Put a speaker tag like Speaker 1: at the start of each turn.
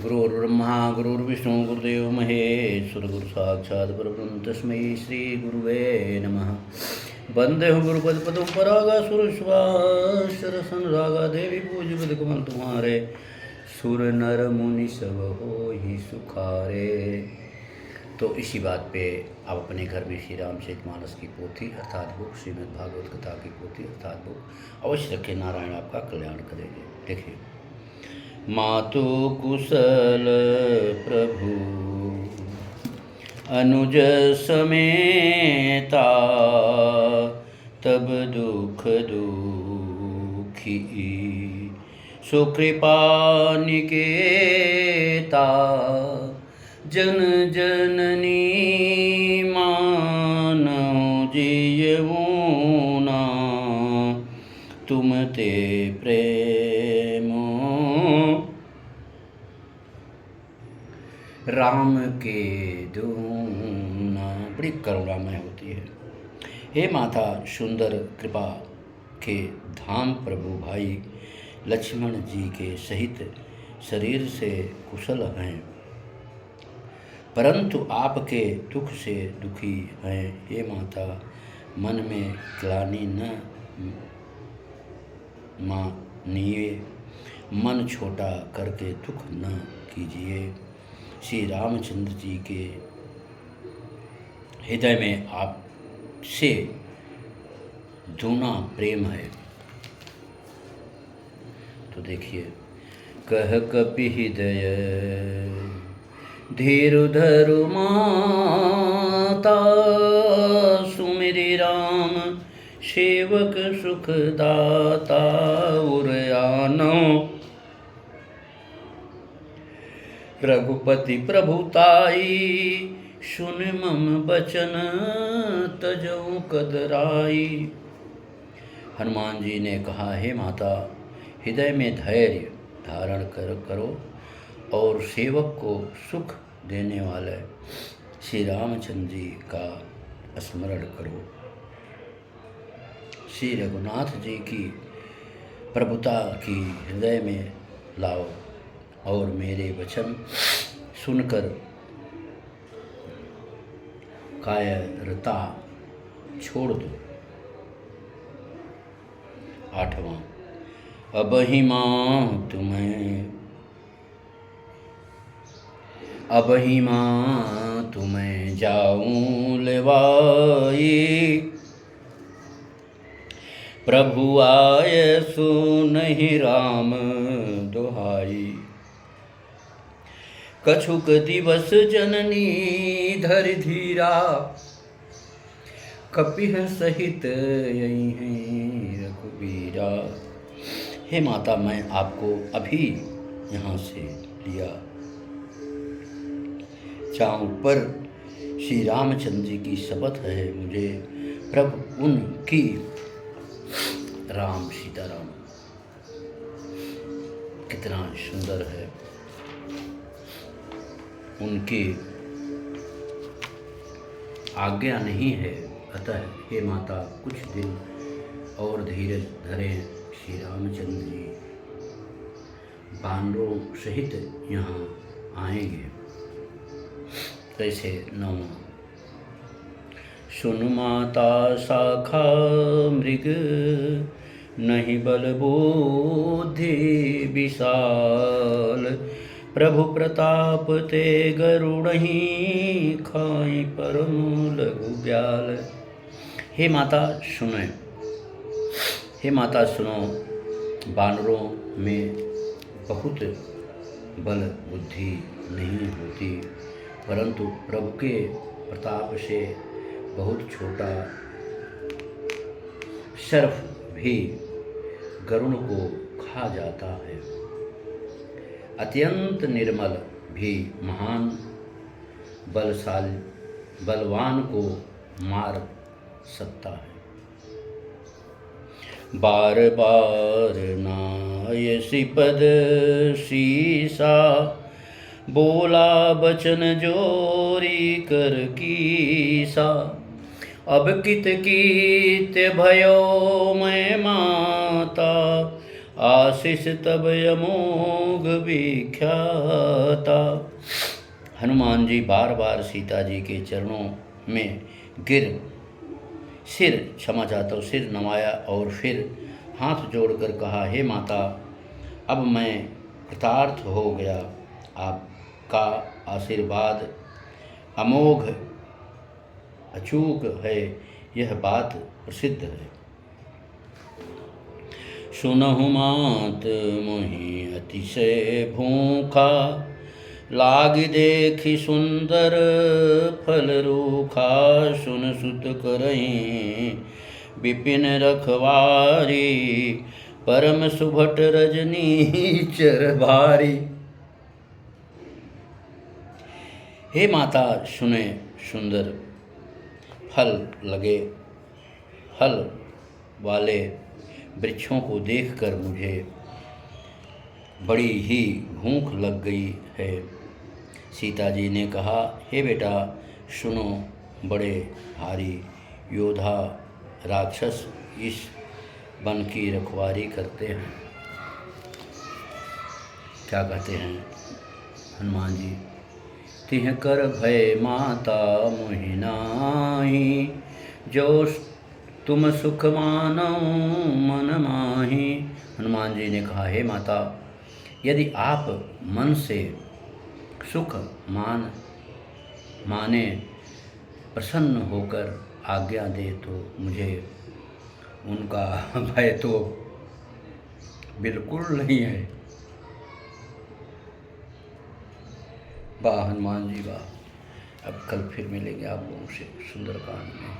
Speaker 1: गुरुर्ब्रह्मा गुरुर्विष्णु गुरुदेव महेश्वर गुरु साक्षात् परब्रह्म तस्मै श्री गुरुवे नमः। वंदेहु गुरुपद पदुम परागा सुरश्वासर संरागा देवी पूज पद कमल तुम्हारे सुर नर मुनि सब हो ही सुखारे। तो इसी बात पे आप अपने घर में श्री रामचरितमानस की पोथी अर्थात बुक श्रीमद् भागवत कथा की पोथी अर्थात बुक अवश्य रखें। नारायण आपका कल्याण करेंगे। देखिए, मातु कुशल प्रभु अनुज समेता तब दुख दुखी सुकृपा निकेता जन जननी मानौ जियऊना तुम ते प्रेमो राम के दूना। बड़ी करुणामय होती है। हे माता सुंदर कृपा के धाम प्रभु भाई लक्ष्मण जी के सहित शरीर से कुशल हैं, परंतु आपके दुख से दुखी हैं। हे माता मन में ग्लानि न मानिए, मन छोटा करके दुख न कीजिए। श्री रामचंद्र जी के हृदय में आपसे दूना प्रेम है। तो देखिए, कह कपि हृदय धीरु धरु माता सुमिरि राम सेवक सुखदाता उरयानो रघुपति प्रभुताई सुन मम बचन तजऊ कदराई। हनुमान जी ने कहा, हे माता हृदय में धैर्य धारण करो और सेवक को सुख देने वाले श्री रामचंद्र जी का स्मरण करो। श्री रघुनाथ जी की प्रभुता की हृदय में लाओ और मेरे वचन सुनकर कायरता छोड़ दो। 8वां, अबहि मां तुम्हें जाऊं लेवाई प्रभु आय सुनहि राम दुहाई। कछुक दिवस जननी धरि धीरा कपिह सहित यही हैं रघुबीरा। हे माता मैं आपको अभी यहाँ से लिया जाऊं, पर श्री रामचंद्र जी की शपथ है मुझे प्रभु उनकी राम सीताराम कितना सुंदर है, उनकी आज्ञा नहीं है। अतः हे माता कुछ दिन और धीरज धरें। श्री रामचंद्र जी बानरों सहित यहाँ आएंगे। कैसे? 9वां, सुन माता शाखा मृग नहीं बल बुद्धि विशाल प्रभु प्रताप ते गरुड़हि खाई परम लघु ब्याल। हे माता सुनो, हे माता सुनो, बानरों में बहुत बल बुद्धि नहीं होती, परंतु प्रभु के प्रताप से बहुत छोटा सर्प भी गरुड़ को खा जाता है। अत्यंत निर्मल भी महान बलवान को मार सकता है। बार बार नायसी पद सीसा बोला बचन जोरी कर कीसा। अब कित कीत भयो मैं माता आशीष तब अमोघ विख्याता। हनुमान जी बार बार सीता जी के चरणों में गिर सिर क्षमा चाहता हूँ सिर नवाया और फिर हाथ जोड़कर कहा, हे माता, अब मैं कृतार्थ हो गया। आपका आशीर्वाद अमोघ अचूक है, यह बात प्रसिद्ध है। सुनहु मात मोहि अतिशय भूखा, लागी देखी सुंदर फल रूखा। सुन सुत करहीं विपिन रखवारी, परम सुभट रजनी चर भारी। हे माता, सुने सुंदर फल लगे फल वाले वृक्षों को देखकर मुझे बड़ी ही भूख लग गई है। सीता जी ने कहा, हे बेटा सुनो, बड़े भारी योद्धा राक्षस इस वन की रखवारी करते हैं। क्या कहते हैं हनुमान जी, तिह कर भय माता मोहि नाहि, जो तुम सुख मानो मन माही। हनुमान जी ने कहा, हे माता, यदि आप मन से सुख माने प्रसन्न होकर आज्ञा दे तो मुझे उनका भय तो बिल्कुल नहीं है। वाह हनुमान जी वाह। अब कल फिर मिलेंगे आप लोगों से सुंदरकांड में।